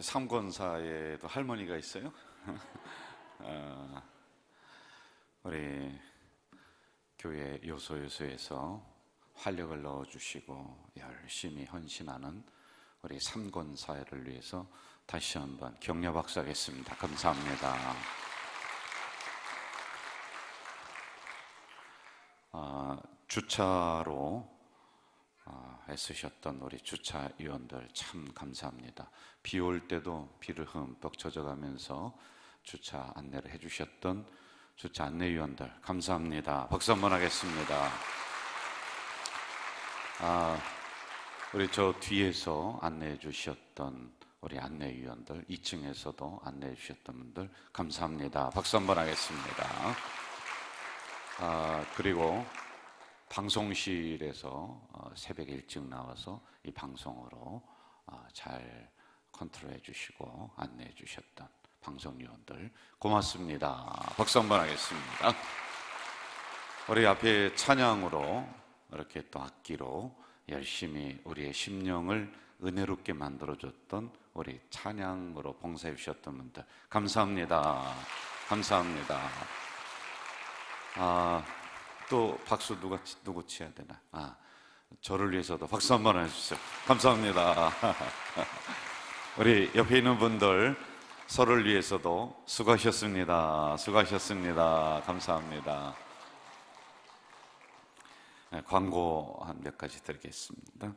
삼권사에도 할머니가 있어요? 어, 우리 교회 요소에서 활력을 넣어주시고 열심히 헌신하는 우리 삼권사회를 위해서 다시 한번 격려 박수하겠습니다. 감사합니다. 주차로 애쓰셨던 우리 주차위원들 참 감사합니다. 비 올 때도 비를 흠뻑 젖어가면서 주차 안내를 해주셨던 주차 안내위원들 감사합니다. 박수 한번 하겠습니다. 우리 저 뒤에서 안내해 주셨던 우리 안내위원들, 2층에서도 안내해 주셨던 분들 감사합니다. 박수 한번 하겠습니다. 그리고 방송실에서 새벽 일찍 나와서 이 방송으로 잘 컨트롤해 주시고 안내해 주셨던 방송위원들 고맙습니다. 박수 한번 하겠습니다. 우리 앞에 찬양으로 이렇게 또 악기로 열심히 우리의 심령을 은혜롭게 만들어줬던 우리 찬양으로 봉사해 주셨던 분들 감사합니다. 감사합니다. 또 박수 누구 치야 되나? 저를 위해서도 박수 한번 해주세요. 감사합니다. 우리 옆에 있는 분들 서로를 위해서도 수고하셨습니다. 수고하셨습니다. 감사합니다. 광고 한 몇 가지 드리겠습니다.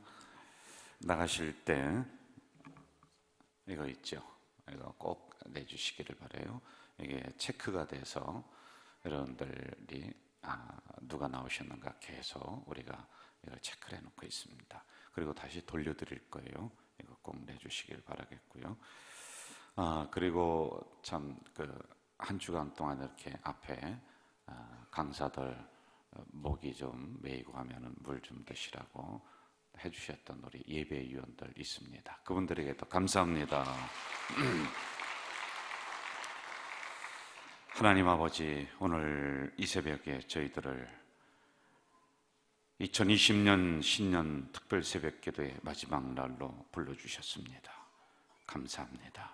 나가실 때 이거 있죠? 이거 꼭 내주시기를 바라요. 이게 체크가 돼서 여러분들이 누가 나오셨는가 계속 우리가 이걸 체크를 해놓고 있습니다. 그리고 다시 돌려드릴 거예요. 이거 꼭 내주시길 바라겠고요. 그리고 참 한 주간 동안 이렇게 앞에 강사들 목이 좀 메이고 하면은 물 좀 드시라고 해주셨던 우리 예배위원들 있습니다. 그분들에게도 감사합니다. 하나님 아버지, 오늘 이 새벽에 저희들을 2020년 신년 특별 새벽 기도의 마지막 날로 불러주셨습니다. 감사합니다.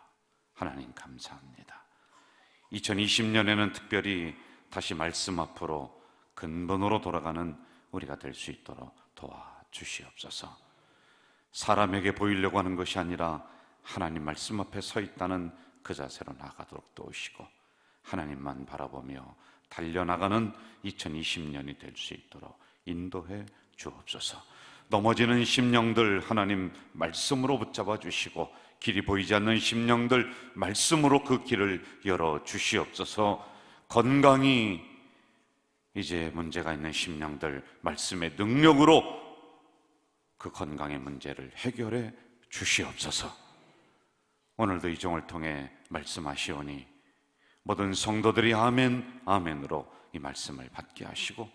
하나님 감사합니다. 2020년에는 특별히 다시 말씀 앞으로 근본으로 돌아가는 우리가 될 수 있도록 도와주시옵소서. 사람에게 보이려고 하는 것이 아니라 하나님 말씀 앞에 서 있다는 그 자세로 나아가도록 도우시고 하나님만 바라보며 달려나가는 2020년이 될 수 있도록 인도해 주옵소서. 넘어지는 심령들 하나님 말씀으로 붙잡아 주시고 길이 보이지 않는 심령들 말씀으로 그 길을 열어 주시옵소서. 건강이 이제 문제가 있는 심령들 말씀의 능력으로 그 건강의 문제를 해결해 주시옵소서. 오늘도 이 종을 통해 말씀하시오니 모든 성도들이 아멘 아멘으로 이 말씀을 받게 하시고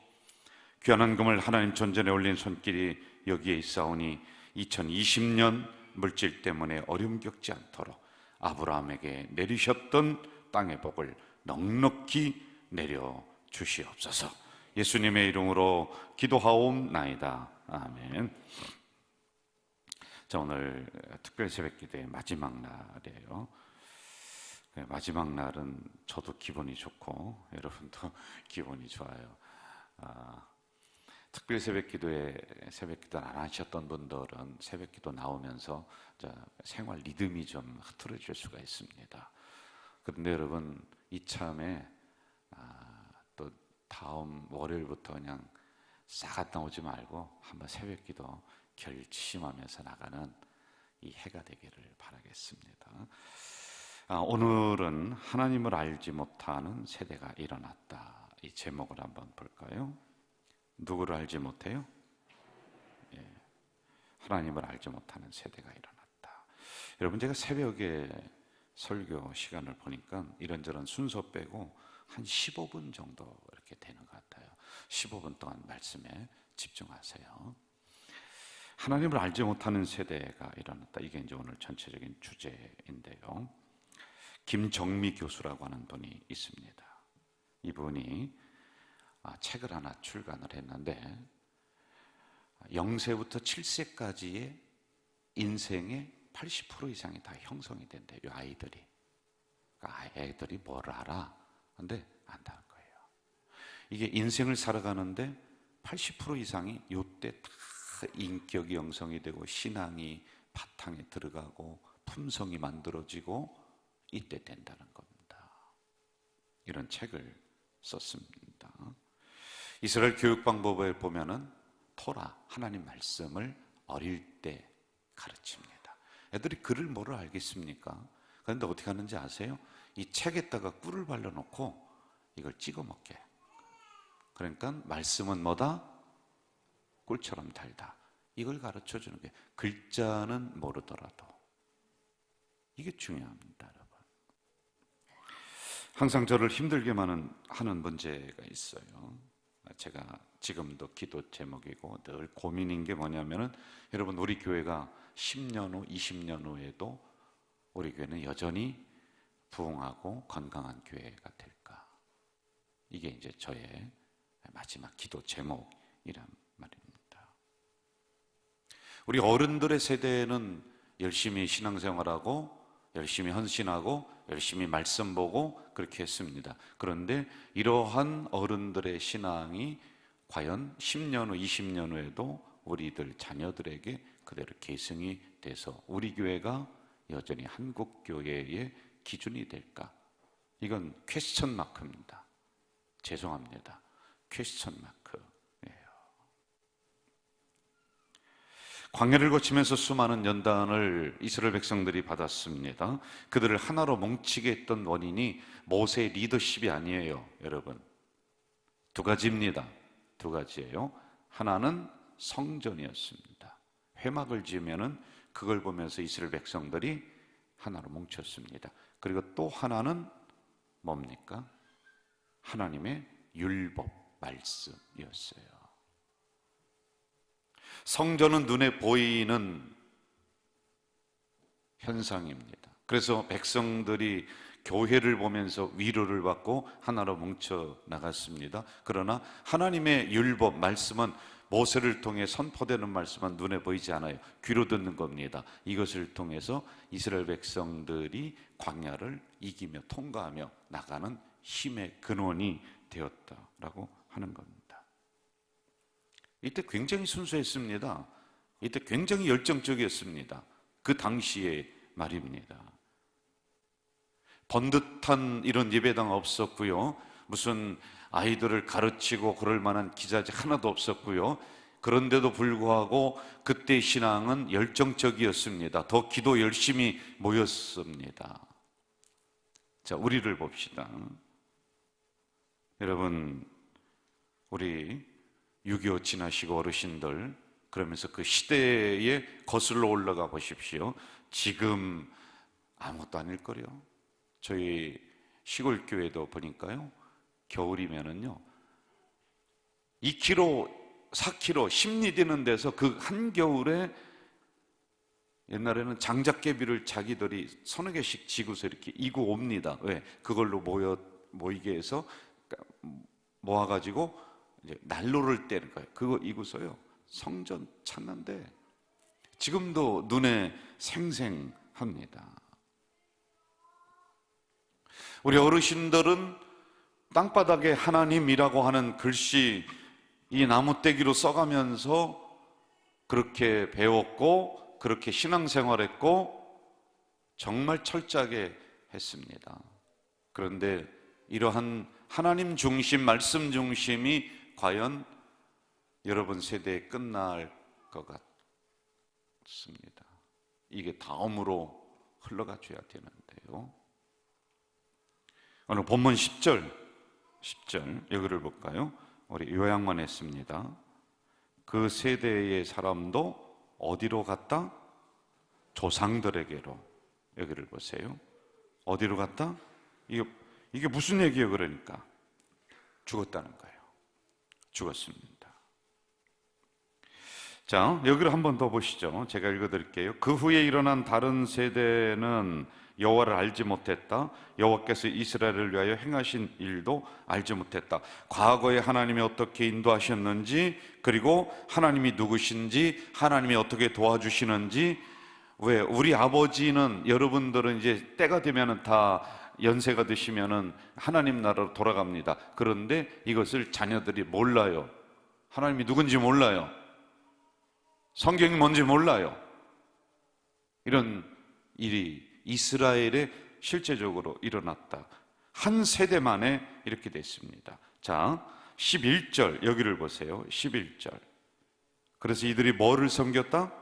귀한 헌금을 하나님 존전에 올린 손길이 여기에 있사오니 2020년 물질 때문에 어려움 겪지 않도록 아브라함에게 내리셨던 땅의 복을 넉넉히 내려 주시옵소서. 예수님의 이름으로 기도하옵나이다. 아멘. 자, 오늘 특별 새벽 기도의 마지막 날이에요. 마지막 날은 저도 기분이 좋고 여러분도 기분이 좋아요. 특별 새벽 기도에 새벽 기도 안 하셨던 분들은 새벽 기도 나오면서 생활 리듬이 좀 흐트러질 수가 있습니다. 그런데 여러분 이참에 또 다음 월요일부터 그냥 싹 갔다 오지 말고 한번 새벽 기도 결심하면서 나가는 이 해가 되기를 바라겠습니다. 오늘은 하나님을 알지 못하는 세대가 일어났다. 이 제목을 한번 볼까요? 누구를 알지 못해요? 하나님을 알지 못하는 세대가 일어났다. 여러분, 제가 새벽에 설교 시간을 보니까 이런저런 순서 빼고 한 15분 정도 이렇게 되는 것 같아요. 15분 동안 말씀에 집중하세요. 하나님을 알지 못하는 세대가 일어났다. 이게 이제 오늘 전체적인 주제인데요. 김정미 교수라고 하는 분이 있습니다. 이분이 책을 하나 출간을 했는데 0세부터 7세까지의 인생의 80% 이상이 다 형성이 된대요. 이 아이들이. 그러니까 애들이 뭘 알아? 근데 안다는 거예요. 이게 인생을 살아가는데 80% 이상이 이때 다 인격이 형성이 되고 신앙이 바탕에 들어가고 품성이 만들어지고 이때 된다는 겁니다. 이런 책을 썼습니다. 이스라엘 교육 방법에 보면은 토라, 하나님 말씀을 어릴 때 가르칩니다. 애들이 글을 뭐를 알겠습니까? 그런데 어떻게 하는지 아세요? 이 책에다가 꿀을 발라놓고 이걸 찍어 먹게. 그러니까 말씀은 뭐다? 꿀처럼 달다. 이걸 가르쳐 주는 게, 글자는 모르더라도. 이게 중요합니다, 여러분. 항상 저를 힘들게 하는 문제가 있어요. 제가 지금도 기도 제목이고 늘 고민인 게 뭐냐면은, 여러분, 우리 교회가 10년 후, 20년 후에도 우리 교회는 여전히 부흥하고 건강한 교회가 될까? 이게 이제 저의 마지막 기도 제목이란 말입니다. 우리 어른들의 세대는 열심히 신앙생활하고 열심히 헌신하고 열심히 말씀 보고 그렇게 했습니다. 그런데 이러한 어른들의 신앙이 과연 10년 후, 20년 후에도 우리들 자녀들에게 그대로 계승이 돼서 우리 교회가 여전히 한국 교회의 기준이 될까? 이건 퀘스천 마크입니다. 죄송합니다. 퀘스천 마크예요. 광야를 거치면서 수많은 연단을 이스라엘 백성들이 받았습니다. 그들을 하나로 뭉치게 했던 원인이 모세의 리더십이 아니에요, 여러분. 두 가지입니다. 두 가지예요. 하나는 성전이었습니다. 회막을 지으면은 그걸 보면서 이스라엘 백성들이 하나로 뭉쳤습니다. 그리고 또 하나는 뭡니까? 하나님의 율법, 말씀이었어요. 성전은 눈에 보이는 현상입니다. 그래서 백성들이 교회를 보면서 위로를 받고 하나로 뭉쳐 나갔습니다. 그러나 하나님의 율법, 말씀은 모세를 통해 선포되는 말씀은 눈에 보이지 않아요. 귀로 듣는 겁니다. 이것을 통해서 이스라엘 백성들이 광야를 이기며 통과하며 나가는 힘의 근원이 되었다라고 하는 겁니다. 이때 굉장히 순수했습니다. 이때 굉장히 열정적이었습니다. 그 당시의 말입니다. 번듯한 이런 예배당 없었고요. 무슨 아이들을 가르치고 그럴 만한 기자재 하나도 없었고요. 그런데도 불구하고 그때 신앙은 열정적이었습니다. 더 기도 열심히 모였습니다. 자, 우리를 봅시다. 여러분, 우리 6.25 지나시고 어르신들, 그러면서 그 시대에 거슬러 올라가 보십시오. 지금 아무것도 아닐걸요. 저희 시골 교회도 보니까요, 겨울이면은요 2km, 4km 심리 되는 데서 그 한겨울에 옛날에는 장작개비를 자기들이 서너 개씩 지고서 이렇게 이고 옵니다. 왜? 그걸로 모이게 해서 모아가지고 이제 난로를 떼는 거예요. 그거 이고서요 성전 찾는데 지금도 눈에 생생합니다. 우리 어르신들은 땅바닥에 하나님이라고 하는 글씨 이 나무떼기로 써가면서 그렇게 배웠고 그렇게 신앙생활했고 정말 철저하게 했습니다. 그런데 이러한 하나님 중심, 말씀 중심이 과연 여러분 세대에 끝날 것 같습니다. 이게 다음으로 흘러가 줘야 되는데요. 오늘 본문 10절 여기를 볼까요? 우리 요약만 했습니다. 그 세대의 사람도 어디로 갔다? 조상들에게로. 여기를 보세요. 어디로 갔다? 이게 무슨 얘기예요? 그러니까 죽었다는 거예요. 죽었습니다. 자, 여기를 한 번 더 보시죠. 제가 읽어드릴게요. 그 후에 일어난 다른 세대는 여호와를 알지 못했다. 여호와께서 이스라엘을 위하여 행하신 일도 알지 못했다. 과거에 하나님이 어떻게 인도하셨는지, 그리고 하나님이 누구신지, 하나님이 어떻게 도와주시는지 왜 우리 아버지는, 여러분들은 이제 때가 되면은 다 연세가 드시면은 하나님 나라로 돌아갑니다. 그런데 이것을 자녀들이 몰라요. 하나님이 누군지 몰라요. 성경이 뭔지 몰라요. 이런 일이 이스라엘에 실제적으로 일어났다. 한 세대 만에 이렇게 됐습니다. 자, 11절 여기를 보세요. 11절. 그래서 이들이 뭐를 섬겼다?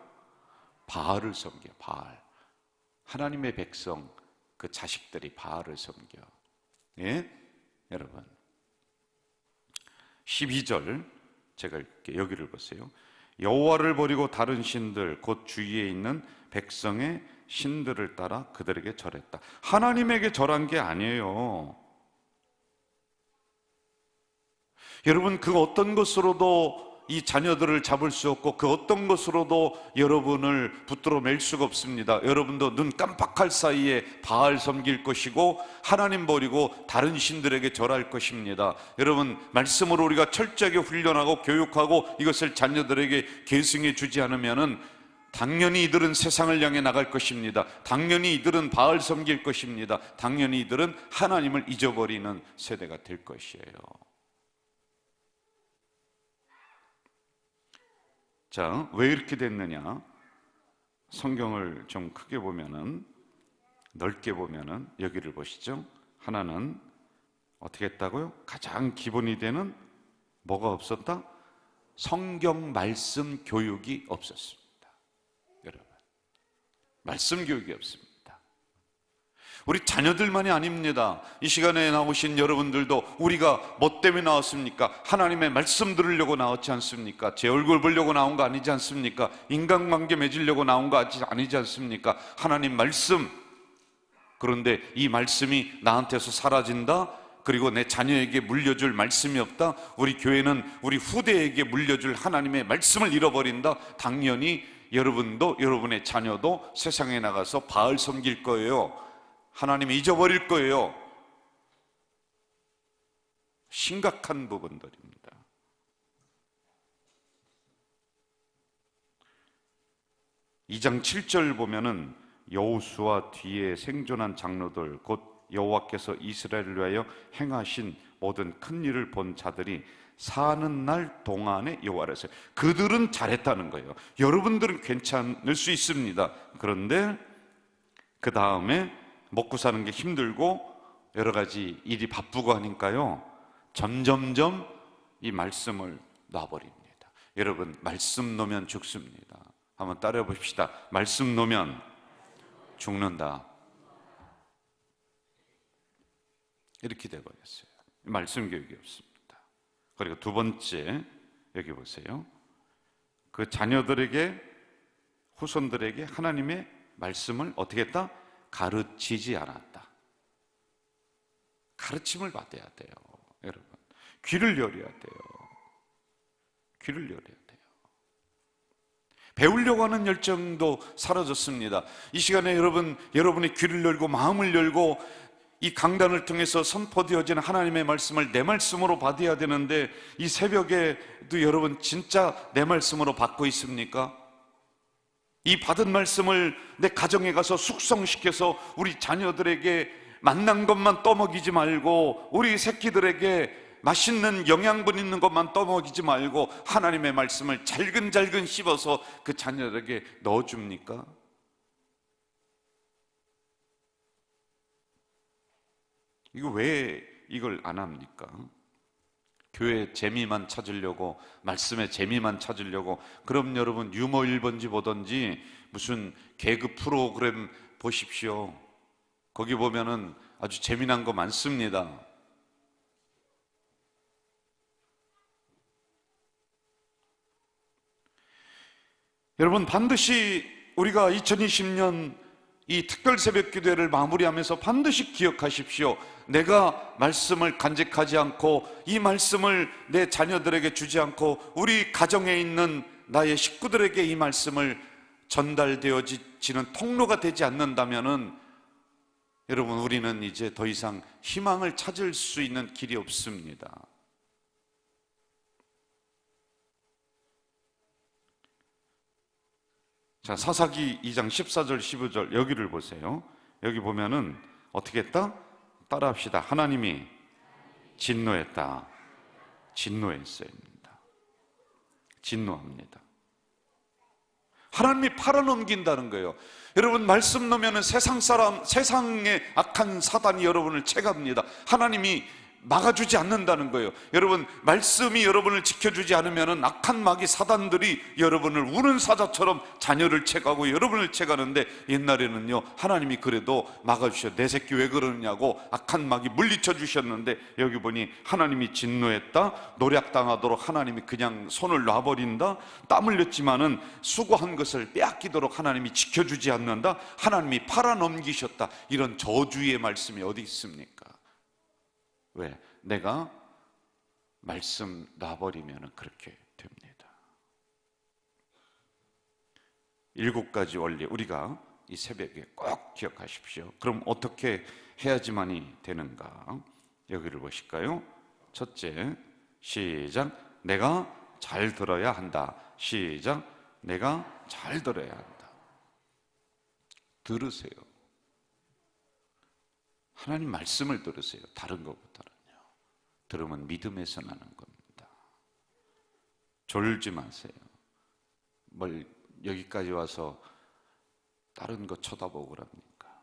바알을 섬겨. 바알. 하나님의 백성, 그 자식들이 바알을 섬겨. 예? 여러분, 12절 제가 읽게, 여기를 보세요. 여호와를 버리고 다른 신들 곧 주위에 있는 백성의 신들을 따라 그들에게 절했다. 하나님에게 절한 게 아니에요. 여러분, 그 어떤 것으로도 이 자녀들을 잡을 수 없고 그 어떤 것으로도 여러분을 붙들어 맬 수가 없습니다. 여러분도 눈 깜빡할 사이에 바알 섬길 것이고 하나님 버리고 다른 신들에게 절할 것입니다. 여러분, 말씀으로 우리가 철저하게 훈련하고 교육하고 이것을 자녀들에게 계승해 주지 않으면은 당연히 이들은 세상을 향해 나갈 것입니다. 당연히 이들은 바알 섬길 것입니다. 당연히 이들은 하나님을 잊어버리는 세대가 될 것이에요. 자, 왜 이렇게 됐느냐? 성경을 좀 크게 보면은, 넓게 보면은 여기를 보시죠. 하나는 어떻게 했다고요? 가장 기본이 되는 뭐가 없었다? 성경 말씀 교육이 없었습니다. 여러분, 말씀 교육이 없습니다. 우리 자녀들만이 아닙니다. 이 시간에 나오신 여러분들도 우리가 뭐 때문에 나왔습니까? 하나님의 말씀 들으려고 나왔지 않습니까? 제 얼굴 보려고 나온 거 아니지 않습니까? 인간관계 맺으려고 나온 거 아니지 않습니까? 하나님 말씀. 그런데 이 말씀이 나한테서 사라진다? 그리고 내 자녀에게 물려줄 말씀이 없다? 우리 교회는 우리 후대에게 물려줄 하나님의 말씀을 잃어버린다? 당연히 여러분도 여러분의 자녀도 세상에 나가서 바알 섬길 거예요. 하나님이 잊어버릴 거예요. 심각한 부분들입니다. 이 장 7절 보면은 여호수아 뒤에 생존한 장로들 곧 여호와께서 이스라엘을 위하여 행하신 모든 큰 일을 본 자들이 사는 날 동안에 여호와를 했어요. 그들은 잘했다는 거예요. 여러분들은 괜찮을 수 있습니다. 그런데 그 다음에 먹고 사는 게 힘들고 여러 가지 일이 바쁘고 하니까요, 점점점 이 말씀을 놔버립니다. 여러분, 말씀 놓으면 죽습니다. 한번 따라해 봅시다. 말씀 놓으면 죽는다. 이렇게 돼버렸어요. 말씀 교육이 없습니다. 그리고 두 번째, 여기 보세요. 그 자녀들에게, 후손들에게 하나님의 말씀을 어떻게 했다? 가르치지 않았다. 가르침을 받아야 돼요. 여러분, 귀를 열어야 돼요. 귀를 열어야 돼요. 배우려고 하는 열정도 사라졌습니다. 이 시간에 여러분의 귀를 열고 마음을 열고 이 강단을 통해서 선포되어지는 하나님의 말씀을 내 말씀으로 받아야 되는데, 이 새벽에도 여러분 진짜 내 말씀으로 받고 있습니까? 이 받은 말씀을 내 가정에 가서 숙성시켜서 우리 자녀들에게 맛난 것만 떠먹이지 말고, 우리 새끼들에게 맛있는 영양분 있는 것만 떠먹이지 말고 하나님의 말씀을 잘근잘근 씹어서 그 자녀들에게 넣어줍니까? 이거 왜 이걸 안 합니까? 교회 재미만 찾으려고, 말씀의 재미만 찾으려고. 그럼 여러분 유머 1번지 보던지 무슨 개그 프로그램 보십시오. 거기 보면은 아주 재미난 거 많습니다. 여러분, 반드시 우리가 2020년 이 특별 새벽 기도회를 마무리하면서 반드시 기억하십시오. 내가 말씀을 간직하지 않고 이 말씀을 내 자녀들에게 주지 않고 우리 가정에 있는 나의 식구들에게 이 말씀을 전달되어지는 통로가 되지 않는다면은 여러분, 우리는 이제 더 이상 희망을 찾을 수 있는 길이 없습니다. 자, 사사기 2장 14절 15절 여기를 보세요. 여기 보면은 어떻게 했다? 따라합시다. 하나님이 진노했다. 진노했어요입니다. 진노합니다. 하나님이 팔아넘긴다는 거예요. 여러분, 말씀 놓으면 세상의 악한 사단이 여러분을 채갑니다. 하나님이 막아주지 않는다는 거예요. 여러분, 말씀이 여러분을 지켜주지 않으면 악한 마귀 사단들이 여러분을 우는 사자처럼 자녀를 채가고 여러분을 채가는데, 옛날에는요 하나님이 그래도 막아주셔. 내 새끼 왜 그러느냐고 악한 마귀 물리쳐 주셨는데, 여기 보니 하나님이 진노했다. 노략당하도록 하나님이 그냥 손을 놔버린다. 땀 흘렸지만은 수고한 것을 빼앗기도록 하나님이 지켜주지 않는다. 하나님이 팔아넘기셨다. 이런 저주의 말씀이 어디 있습니까? 왜? 내가 말씀 놔버리면 그렇게 됩니다. 7가지 원리, 우리가 이 새벽에 꼭 기억하십시오. 그럼 어떻게 해야지만이 되는가? 여기를 보실까요? 첫째, 시작. 내가 잘 들어야 한다. 시작. 내가 잘 들어야 한다. 들으세요. 하나님 말씀을 들으세요. 다른 것보다는요. 들으면 믿음에서 나는 겁니다. 졸지 마세요. 뭘 여기까지 와서 다른 거 쳐다보고 그럽니까?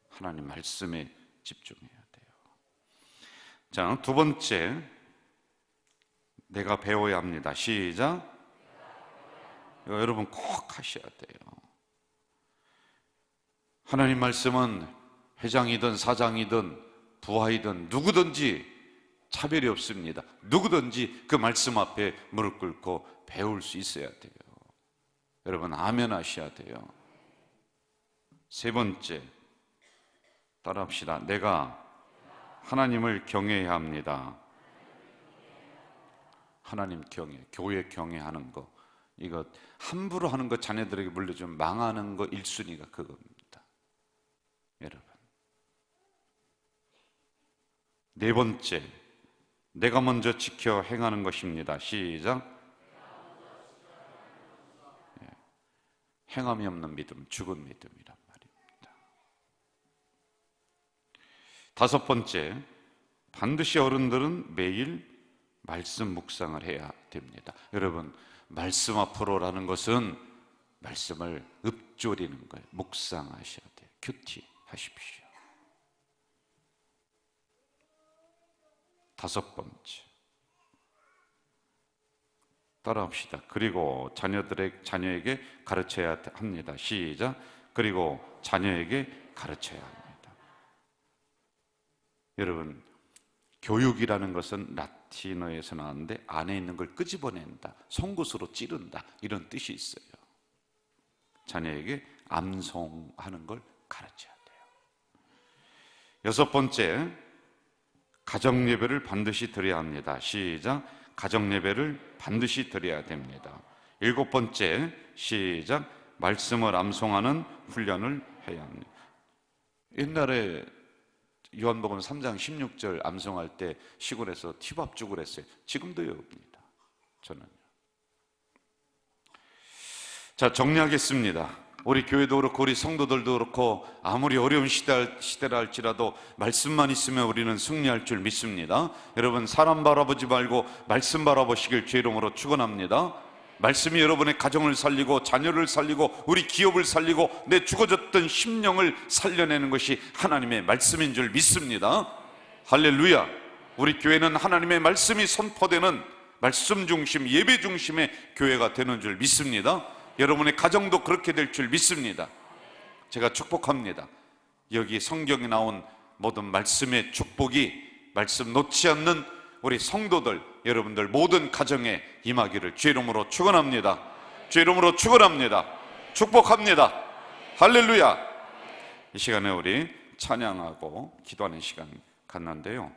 하나님 말씀에 집중해야 돼요. 자, 두 번째, 내가 배워야 합니다. 시작. 이거 여러분 꼭 하셔야 돼요. 하나님 말씀은 회장이든 사장이든 부하이든 누구든지 차별이 없습니다. 누구든지 그 말씀 앞에 무릎 꿇고 배울 수 있어야 돼요. 여러분 아멘 하셔야 돼요. 세 번째, 따라합시다. 내가 하나님을 경외해야 합니다. 하나님 경외, 교회 경외하는 거, 이거 함부로 하는 거 자녀들에게 물려주면 망하는 거 1순위가 그겁니다. 여러분, 네 번째, 내가 먼저 지켜 행하는 것입니다. 시작. 행함이 없는 믿음, 죽은 믿음이란 말입니다. 다섯 번째, 반드시 어른들은 매일 말씀 묵상을 해야 됩니다. 여러분, 말씀 앞으로라는 것은 말씀을 읊조리는 거예요. 묵상하셔야 돼요. 큐티하십시오. 다섯 번째, 따라합시다. 그리고 자녀에게 가르쳐야 합니다. 시작. 그리고 자녀에게 가르쳐야 합니다. 여러분, 교육이라는 것은 라틴어에서 나왔는데 안에 있는 걸 끄집어낸다, 송곳으로 찌른다, 이런 뜻이 있어요. 자녀에게 암송하는 걸 가르쳐야 돼요. 여섯 번째, 가정예배를 반드시 드려야 합니다. 시작. 가정예배를 반드시 드려야 됩니다. 일곱 번째, 시작. 말씀을 암송하는 훈련을 해야 합니다. 옛날에 요한복음 3장 16절 암송할 때 시골에서 티밥죽을 그랬어요. 지금도 외웁니다. 저는요. 자, 정리하겠습니다. 우리 교회도 그렇고 우리 성도들도 그렇고 아무리 어려운 시대라 할지라도 말씀만 있으면 우리는 승리할 줄 믿습니다. 여러분, 사람 바라보지 말고 말씀 바라보시길 주의 이름으로 축원합니다. 말씀이 여러분의 가정을 살리고 자녀를 살리고 우리 기업을 살리고 내 죽어졌던 심령을 살려내는 것이 하나님의 말씀인 줄 믿습니다. 할렐루야. 우리 교회는 하나님의 말씀이 선포되는 말씀 중심, 예배 중심의 교회가 되는 줄 믿습니다. 여러분의 가정도 그렇게 될 줄 믿습니다. 제가 축복합니다. 여기 성경에 나온 모든 말씀의 축복이 말씀 놓지 않는 우리 성도들, 여러분들 모든 가정에 임하기를 주의 이름으로 축원합니다. 주의 이름으로 축원합니다. 축복합니다. 할렐루야. 이 시간에 우리 찬양하고 기도하는 시간 갖는데요,